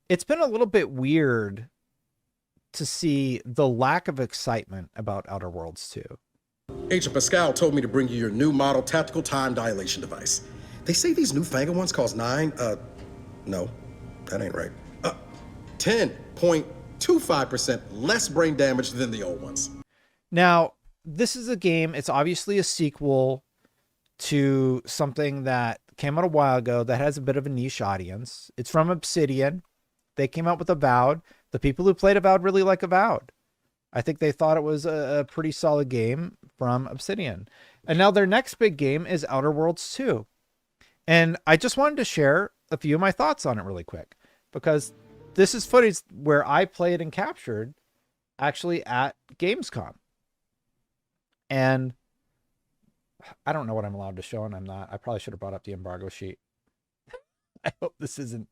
It's been a little bit weird to see the lack of excitement about Outer Worlds 2. Agent Pascal told me to bring you your new model tactical time dilation device. They say these newfangled ones cost no, that ain't right. 10.25% less brain damage than the old ones. Now, this is a game, it's obviously a sequel to something that came out a while ago that has a bit of a niche audience. It's from Obsidian. They came out with Avowed. The people who played Avowed really like Avowed. I think they thought it was a pretty solid game from Obsidian. And now their next big game is Outer Worlds 2. And I just wanted to share a few of my thoughts on it really quick, because this is footage where I played and captured actually at Gamescom. And I don't know what I'm allowed to show, and I'm not. I probably should have brought up the embargo sheet. I hope this isn't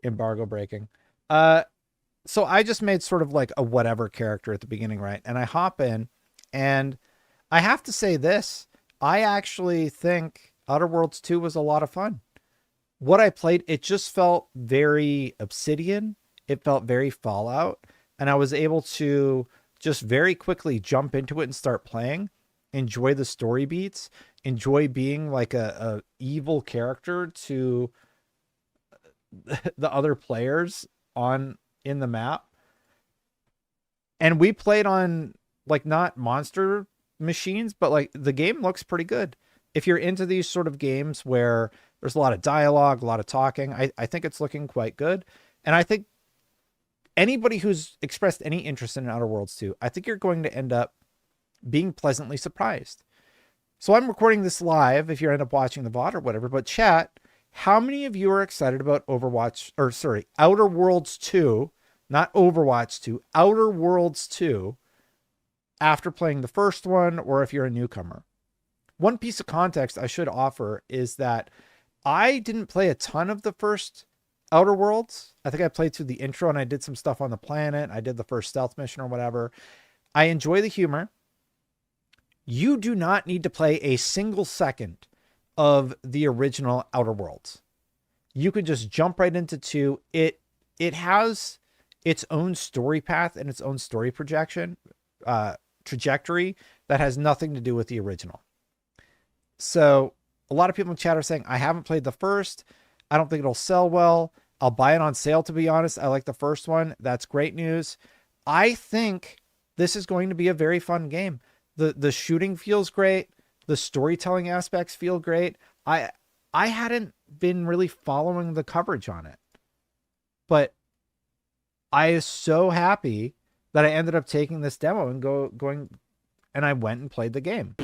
embargo breaking. So I just made sort of like a whatever character at the beginning, right? And I hop in, and I have to say this. I actually think Outer Worlds 2 was a lot of fun. What I played, it just felt very Obsidian. It felt very Fallout. And I was able to just very quickly jump into it and start playing, enjoy the story beats, enjoy being like a evil character to the other players in the map. And we played on like not monster machines, but like the game looks pretty good. If you're into these sort of games where there's a lot of dialogue, a lot of talking, I think it's looking quite good. And I think anybody who's expressed any interest in Outer Worlds 2, I think you're going to end up being pleasantly surprised. So I'm recording this live if you end up watching the VOD or whatever, but chat, how many of you are excited about Outer Worlds 2, not Overwatch 2, Outer Worlds 2 after playing the first one, or if you're a newcomer? One piece of context I should offer is that I didn't play a ton of the first Outer Worlds. I think I played through the intro and I did some stuff on the planet. I did the first stealth mission or whatever. I enjoy the humor. You do not need to play a single second of the original Outer Worlds. You could just jump right into 2. It has its own story path and its own story trajectory that has nothing to do with the original. So a lot of people in chat are saying, I haven't played the first. I don't think it'll sell well. I'll buy it on sale, to be honest. I like the first one. That's great news. I think this is going to be a very fun game. The shooting feels great. The storytelling aspects feel great. I hadn't been really following the coverage on it, but I was so happy that I ended up taking this demo and going, and I went and played the game.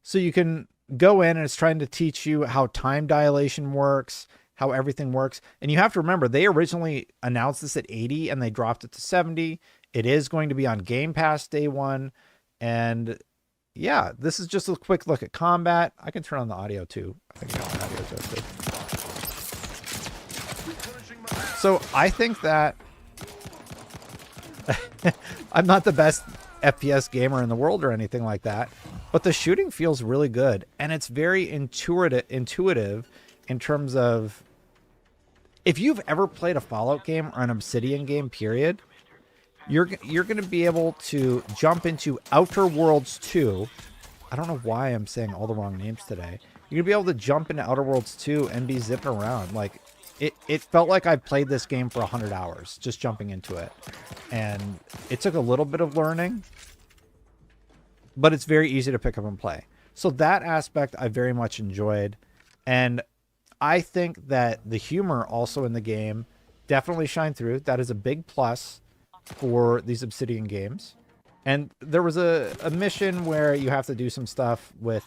So you can go in and it's trying to teach you how time dilation works, how everything works. And you have to remember, they originally announced this at 80 and they dropped it to 70. It is going to be on Game Pass day one. And yeah, this is just a quick look at combat. I can turn on the audio too. I think I got my audio adjusted. So I think that I'm not the best FPS gamer in the world or anything like that, but the shooting feels really good. And it's very intuitive in terms of, if you've ever played a Fallout game or an Obsidian game, period, you're going to be able to jump into Outer Worlds 2. I don't know why I'm saying all the wrong names today. You're going to be able to jump into Outer Worlds 2 and be zipping around. Like, it felt like I played this game for 100 hours just jumping into it. And it took a little bit of learning, but it's very easy to pick up and play. So that aspect I very much enjoyed. And I think that the humor also in the game definitely shined through. That is a big plus for these Obsidian games. And there was a mission where you have to do some stuff with,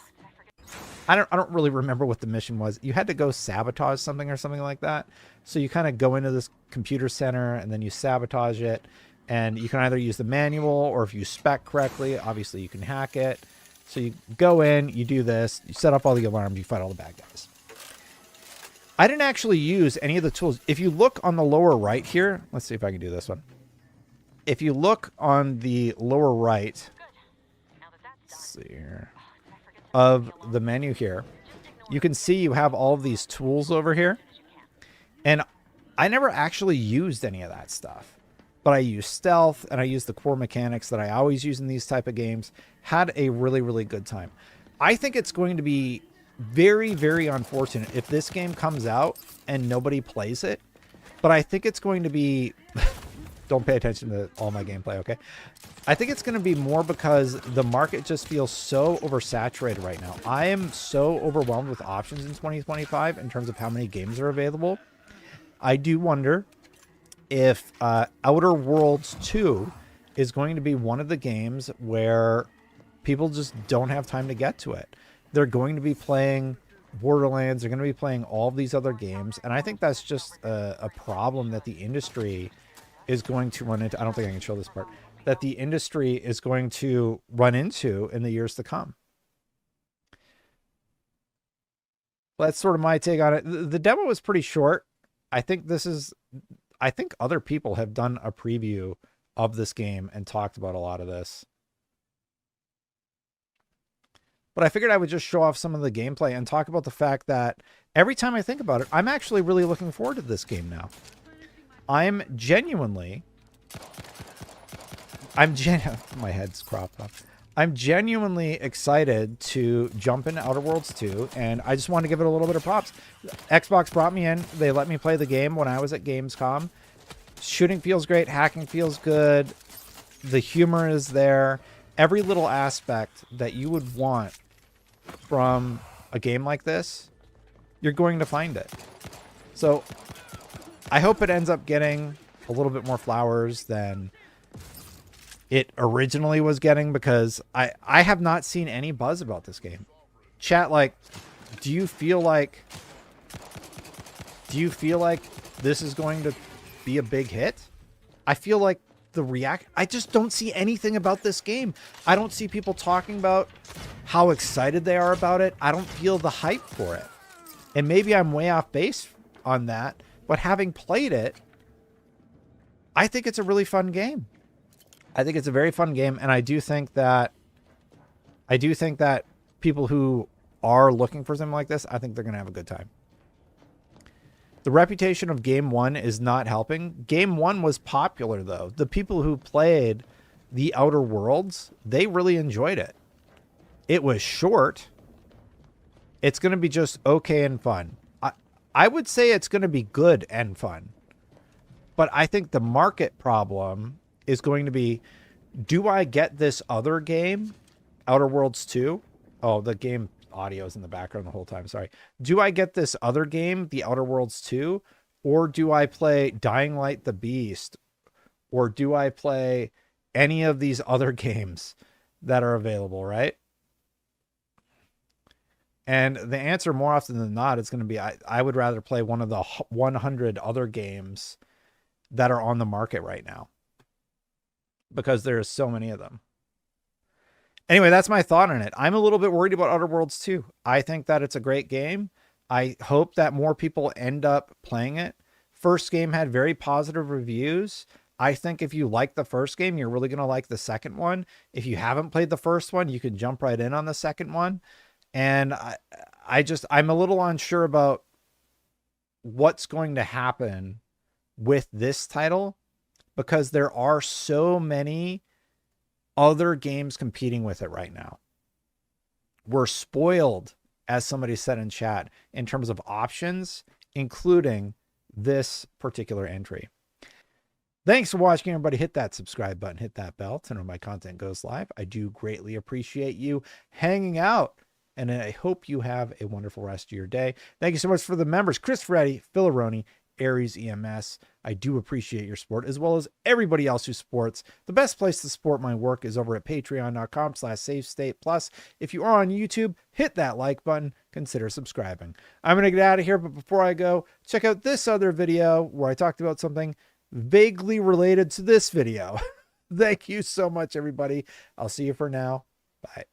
I don't really remember what the mission was. You had to go sabotage something or something like that. So you kind of go into this computer center and then you sabotage it. And you can either use the manual, or if you spec correctly, obviously you can hack it. So you go in, you do this, you set up all the alarms, you fight all the bad guys. I didn't actually use any of the tools. If you look on the lower right here, let's see if I can do this one. If you look on the lower right, let's see here, of the menu here, you can see you have all of these tools over here. And I never actually used any of that stuff. But I used stealth and I used the core mechanics that I always use in these type of games. Had a really, really good time. I think it's going to be very, very unfortunate if this game comes out and nobody plays it. But I think it's going to be... Don't pay attention to all my gameplay, okay? I think it's going to be more because the market just feels so oversaturated right now. I am so overwhelmed with options in 2025 in terms of how many games are available. I do wonder if Outer Worlds 2 is going to be one of the games where people just don't have time to get to it. They're going to be playing Borderlands. They're going to be playing all of these other games. And I think that's just a problem that the industry is going to run into. I don't think I can show this part. That the industry is going to run into in the years to come. That's sort of my take on it. The demo was pretty short. I think other people have done a preview of this game and talked about a lot of this. But I figured I would just show off some of the gameplay and talk about the fact that every time I think about it, I'm actually really looking forward to this game now. My head's cropped up. I'm genuinely excited to jump into Outer Worlds 2, and I just want to give it a little bit of props. Xbox brought me in. They let me play the game when I was at Gamescom. Shooting feels great. Hacking feels good. The humor is there. Every little aspect that you would want from a game like this, you're going to find it. So I hope it ends up getting a little bit more flowers than it originally was getting, because I have not seen any buzz about this game. Chat, like, do you feel like this is going to be a big hit? I feel like I just don't see anything about this game. I don't see people talking about how excited they are about it. I don't feel the hype for it. And maybe I'm way off base on that, but having played it, I think it's a really fun game. I think it's a very fun game, and I do think that people who are looking for something like this, I think they're going to have a good time. The reputation of Game 1 is not helping. Game 1 was popular, though. The people who played the Outer Worlds, they really enjoyed it. It was short. It's going to be just okay and fun. I would say it's going to be good and fun. But I think the market problem is going to be, do I get this other game, Outer Worlds 2? Oh, the game audio is in the background the whole time. Sorry. Do I get this other game, the Outer Worlds 2? Or do I play Dying Light the Beast? Or do I play any of these other games that are available, right? And the answer more often than not is going to be, I would rather play one of the 100 other games that are on the market right now, because there's so many of them. Anyway, that's my thought on it. I'm a little bit worried about Outer Worlds 2. I think that it's a great game. I hope that more people end up playing it. First game had very positive reviews. I think if you like the first game, you're really going to like the second one. If you haven't played the first one, you can jump right in on the second one. And I'm a little unsure about what's going to happen with this title, because there are so many other games competing with it right now. We're spoiled, as somebody said in chat, in terms of options, including this particular entry. Thanks for watching, everybody. Hit that subscribe button, hit that bell to know when my content goes live. I do greatly appreciate you hanging out, and I hope you have a wonderful rest of your day. Thank you so much for the members, Chris Ferretti, Philaroni, Aries EMS. I do appreciate your support, as well as everybody else who supports. The best place to support my work is over at patreon.com/SafeStatePlus. If you are on YouTube, hit that like button, consider subscribing. I'm going to get out of here, but before I go, check out this other video where I talked about something vaguely related to this video. Thank you so much, everybody. I'll see you for now. Bye.